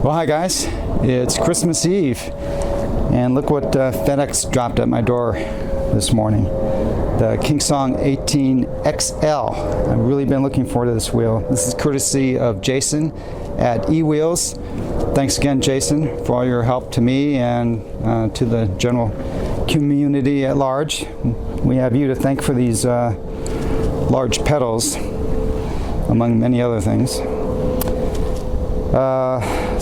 Well, hi guys, it's Christmas Eve, and look what FedEx dropped at my door this morning. The KS18XL. I've really been looking forward to this wheel. This is courtesy of Jason at eWheels. Thanks again, Jason, for all your help to me and to the general community at large. We have you to thank for these large pedals, among many other things.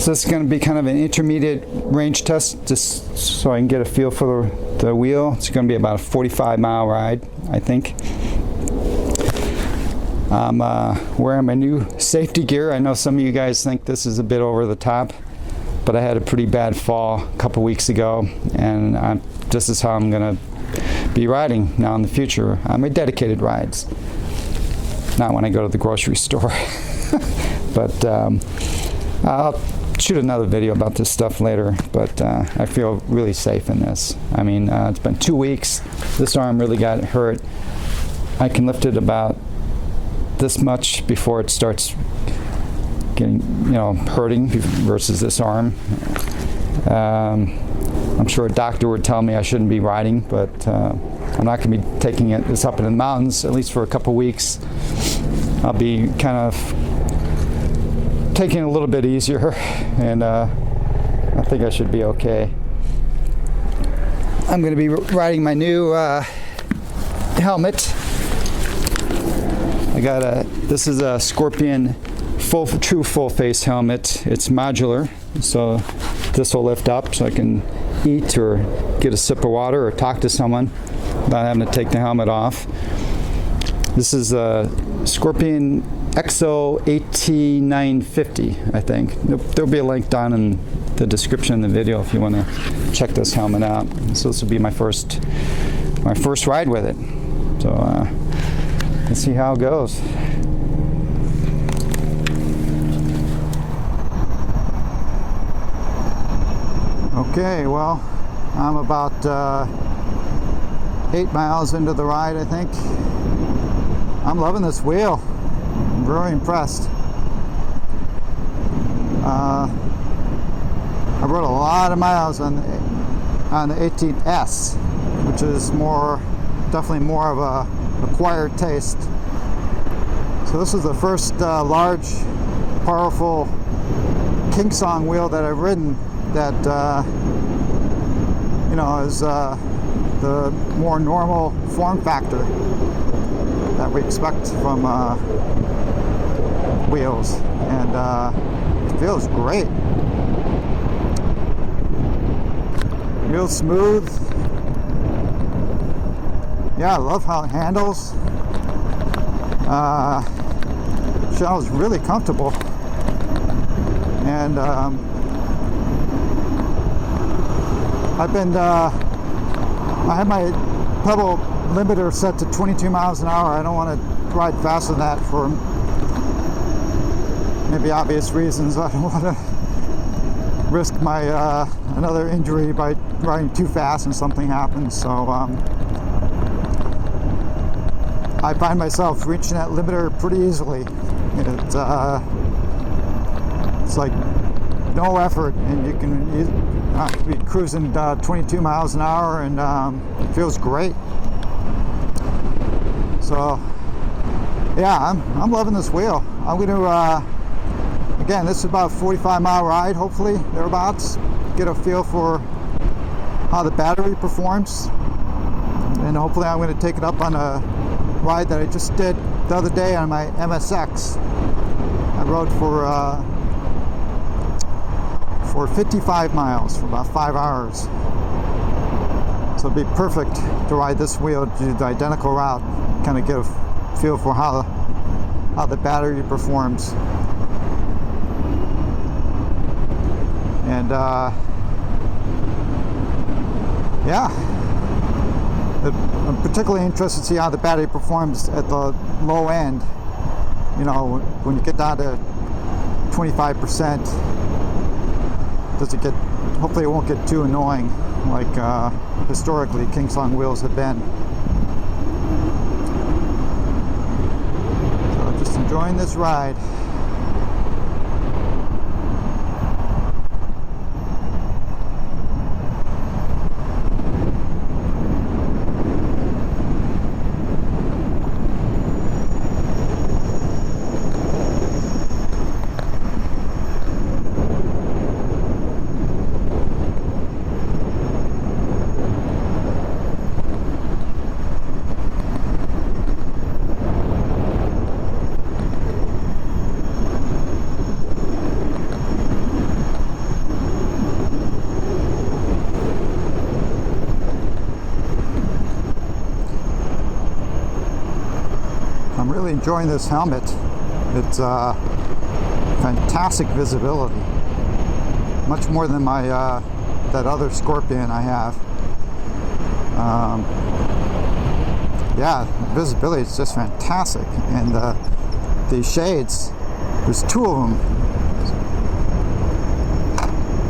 So this is going to be kind of an intermediate range test, just so I can get a feel for the wheel. It's going to be about a 45-mile ride, I think. I'm wearing my new safety gear. I know some of you guys think this is a bit over the top, but I had a pretty bad fall a couple weeks ago, and this is how I'm going to be riding now in the future. I'm a dedicated rides, not when I go to the grocery store. But I'll shoot another video about this stuff later, but I feel really safe in this. I mean, it's been 2 weeks. This arm really got hurt. I can lift it about this much before it starts getting, hurting versus this arm. I'm sure a doctor would tell me I shouldn't be riding, but I'm not going to be taking this up in the mountains, at least for a couple weeks. I'll be kind of taking it a little bit easier, and I think I should be okay. I'm going to be riding my new helmet. This is a Scorpion true full face helmet. It's modular, so this will lift up so I can eat or get a sip of water or talk to someone without having to take the helmet off. This is a Scorpion KS18XL, I think. There'll be a link down in the description in the video if you want to check this helmet out. So this will be my first ride with it. So let's see how it goes. Okay, well, I'm about 8 miles into the ride, I think. I'm loving this wheel. I'm very impressed. I rode a lot of miles on the 18S, which is definitely more of a acquired taste. So this is the first large, powerful Kingsong wheel that I've ridden that is the more normal form factor that we expect from wheels, and it feels great. Real smooth. Yeah, I love how it handles. Feels really comfortable, and I have my pedal limiter set to 22 miles an hour. I don't want to ride faster than that for maybe obvious reasons. I don't want to risk my another injury by riding too fast and something happens. So I find myself reaching that limiter pretty easily. It's like no effort, and you can be cruising 22 miles an hour, and it feels great. So yeah, I'm loving this wheel. I'm going to again, this is about a 45-mile ride, hopefully thereabouts. Get a feel for how the battery performs, and hopefully I'm going to take it up on a ride that I just did the other day on my MSX. I rode for 55 miles for about 5 hours. So it'd be perfect to ride this wheel, do the identical route, kind of get a feel for how the battery performs. And yeah, I'm particularly interested to see how the battery performs at the low end. When you get down to 25%, hopefully it won't get too annoying like historically Kingsong wheels have been. So just enjoying this ride. enjoying this helmet. It's fantastic visibility, much more than my that other Scorpion I have. Yeah, visibility is just fantastic, and these shades, there's two of them.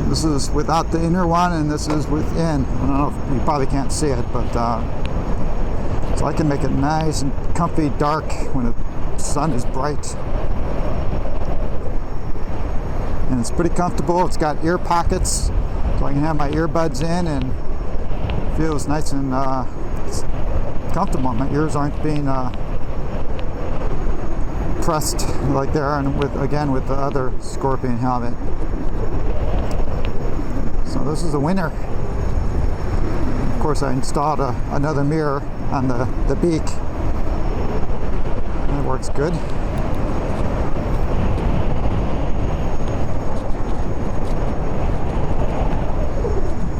This is without the inner one, and this is within. I don't know if you probably can't see it, but so I can make it nice and comfy dark when the sun is bright. And it's pretty comfortable. It's got ear pockets, so I can have my earbuds in, and it feels nice and comfortable. My ears aren't being pressed like they are with the other Scorpion helmet. So this is a winner. Of course, I installed another mirror on the beak. That works good.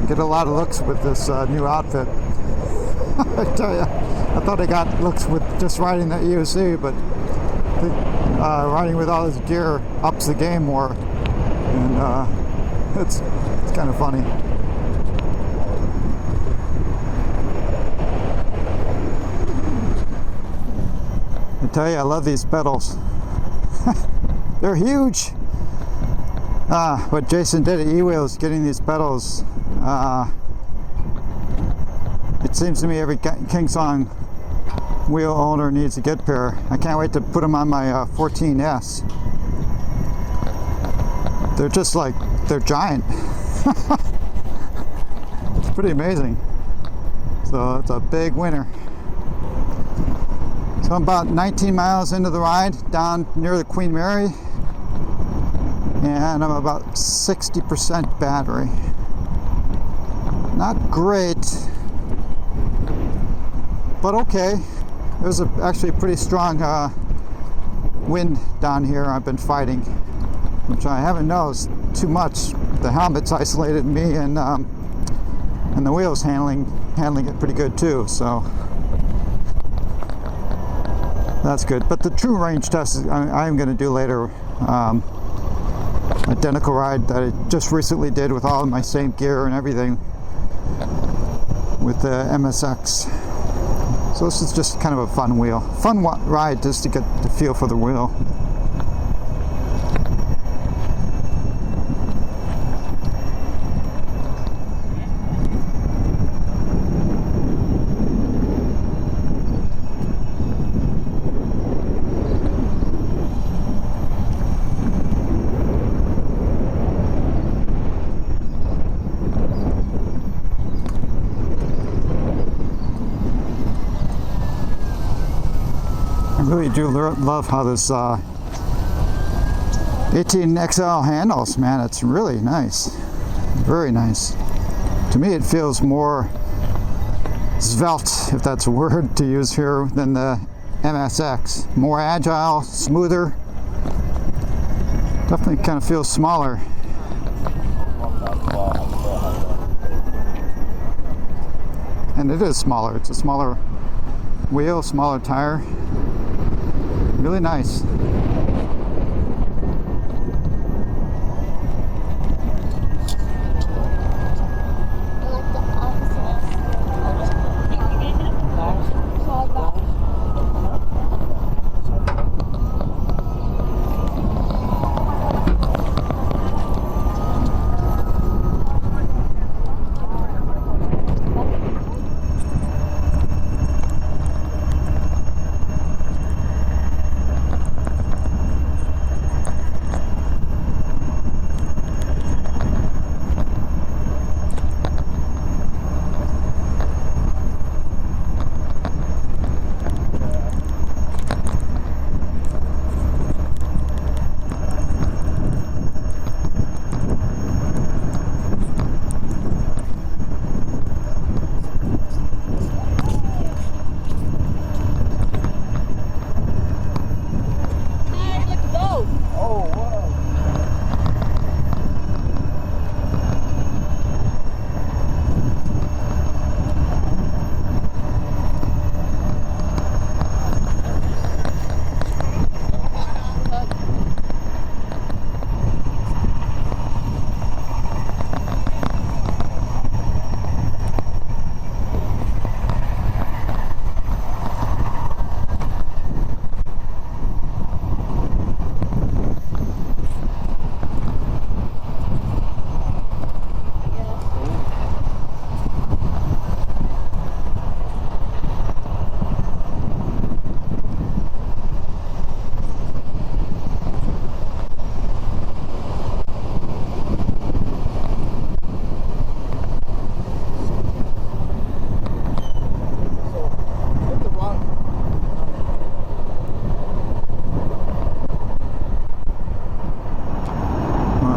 Get a lot of looks with this new outfit. I tell you, I thought I got looks with just riding the EUC, but I think riding with all this gear ups the game more, and it's kind of funny. I tell you, I love these pedals. They're huge. What Jason did at E-Wheels, getting these pedals, it seems to me every Kingsong wheel owner needs a good pair. I can't wait to put them on my 14S. They're just like, they're giant. It's pretty amazing. So it's a big winner. So I'm about 19 miles into the ride down near the Queen Mary, and I'm about 60% battery. Not great, but okay. There's actually a pretty strong wind down here I've been fighting, which I haven't noticed too much. The helmet's isolated me, and the wheels handling it pretty good too. So that's good. But the true range test I'm going to do later. Identical ride that I just recently did with all of my same gear and everything with the MSX. So this is just kind of a fun ride just to get the feel for the wheel. I really do love how this 18XL handles, man. It's really nice. Very nice. To me, it feels more svelte, if that's a word to use here, than the MSX. More agile, smoother. Definitely kind of feels smaller. And it is smaller. It's a smaller wheel, smaller tire. Really nice.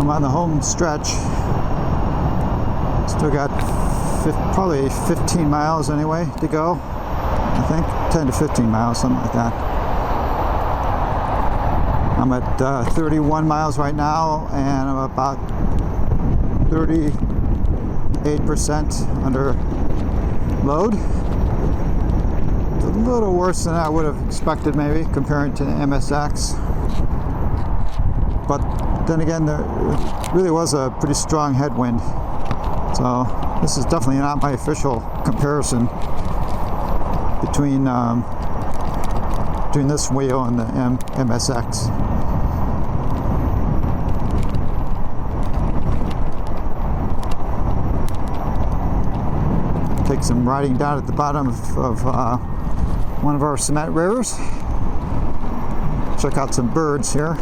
I'm on the home stretch. Still got probably 15 miles anyway to go. I think 10 to 15 miles, something like that. I'm at 31 miles right now, and I'm about 38% under load. It's a little worse than I would have expected, maybe, comparing to the MSX. But then again, there really was a pretty strong headwind. So this is definitely not my official comparison between this wheel and the MSX. Take some riding down at the bottom of one of our cement rivers. Check out some birds here.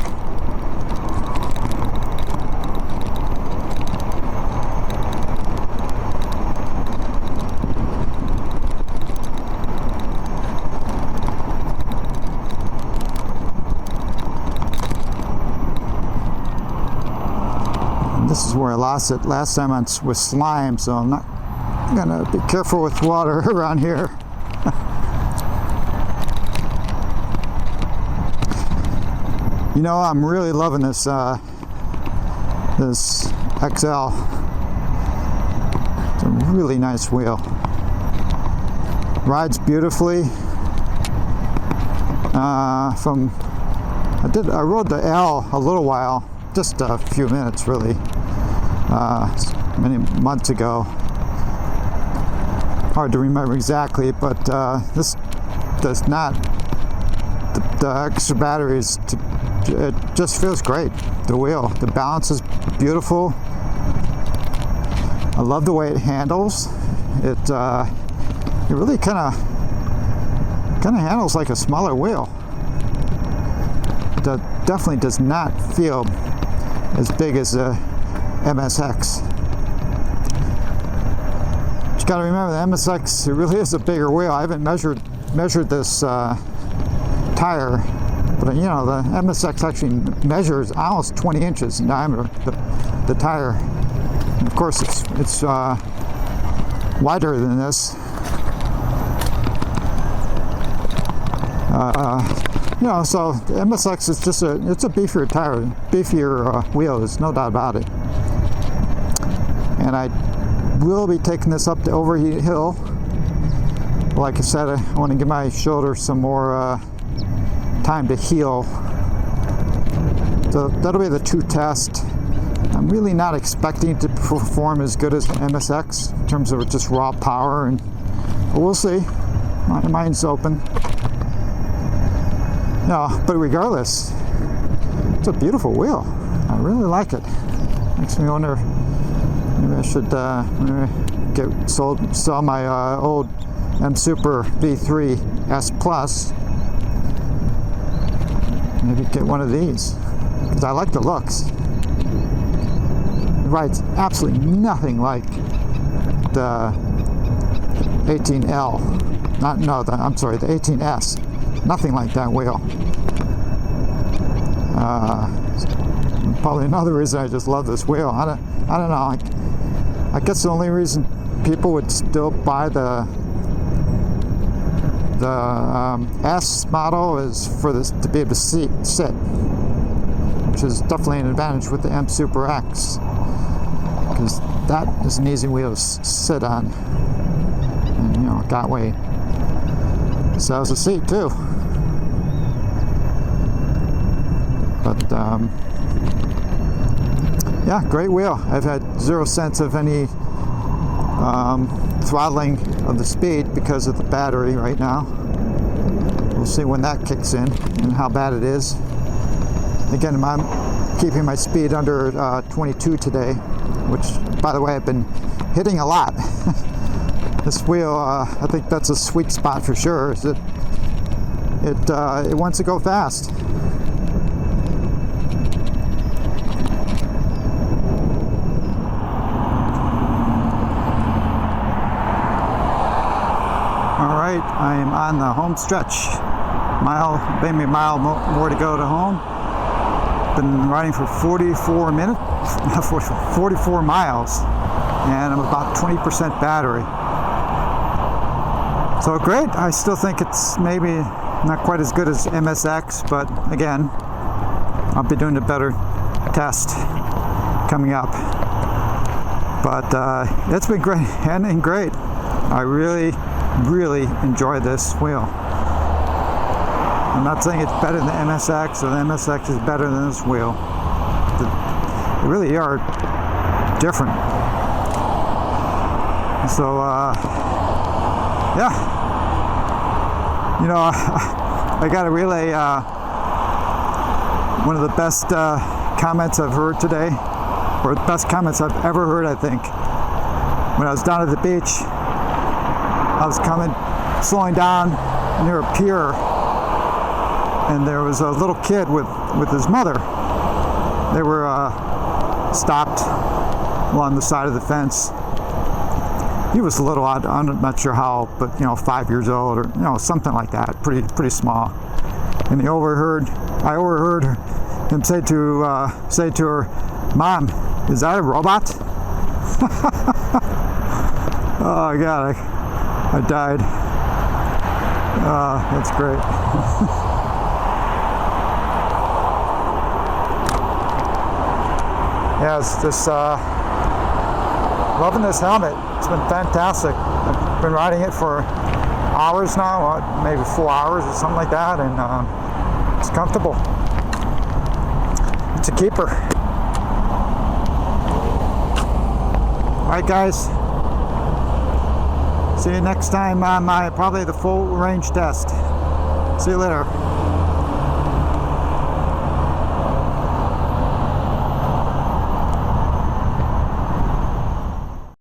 This is where I lost it last time with slime, so I'm not gonna be careful with water around here. You know, I'm really loving this this XL. It's a really nice wheel. Rides beautifully. I rode the L a little while, just a few minutes really, many months ago. Hard to remember exactly, but this does not. The extra batteries, it just feels great. The wheel, the balance is beautiful. I love the way it handles. It really kind of handles like a smaller wheel. It definitely does not feel as big as a MSX. You got to remember the MSX, it really is a bigger wheel. I haven't measured this tire, but you know, the MSX actually measures almost 20 inches in diameter, the tire. And of course, it's wider than this. You know, so the MSX is just it's a beefier tire, beefier wheel. There's no doubt about it. And I will be taking this up to Overheat Hill. Like I said, I want to give my shoulder some more time to heal. So that'll be the true test. I'm really not expecting to perform as good as the MSX in terms of just raw power, but we'll see. My mind's open. No, but regardless, it's a beautiful wheel. I really like it. Makes me wonder, maybe I should sell my old MSuper V3 S Plus. Maybe get one of these, because I like the looks. It rides absolutely nothing like the 18L. I'm sorry, the 18S. Nothing like that wheel. Probably another reason I just love this wheel. I don't know. I guess the only reason people would still buy the S model is for this to be able to sit, which is definitely an advantage with the MSuper X, because that is an easy wheel to sit on, and you know, that way it sells a seat too. But yeah, great wheel. I've had zero sense of any throttling of the speed because of the battery right now. We'll see when that kicks in and how bad it is. Again, I'm keeping my speed under 22 today, which, by the way, I've been hitting a lot. This wheel, I think that's a sweet spot for sure. Is it wants to go fast. I am on the home stretch. Maybe a mile more to go to home. been riding for 44 minutes, 44 miles, and I'm about 20% battery. So great. I still think it's maybe not quite as good as MSX, but again, I'll be doing a better test coming up. But it's been great, and great. I really enjoy this wheel. I'm not saying it's better than the MSX, or the MSX is better than this wheel. They really are different. So, yeah. You know, I got to relay one of the best comments I've heard today, or the best comments I've ever heard, I think. When I was down at the beach, I was slowing down near a pier, and there was a little kid with his mother. They were stopped along the side of the fence. He was a little odd, I'm not sure how, but 5 years old, or something like that, pretty small. And I overheard him say to her, "Mom, is that a robot?" Oh God, I died. That's great. Yeah, it's just loving this helmet. It's been fantastic. I've been riding it for hours now, maybe 4 hours or something like that, and it's comfortable. It's a keeper. All right, guys. See you next time on probably the full range test. See you later.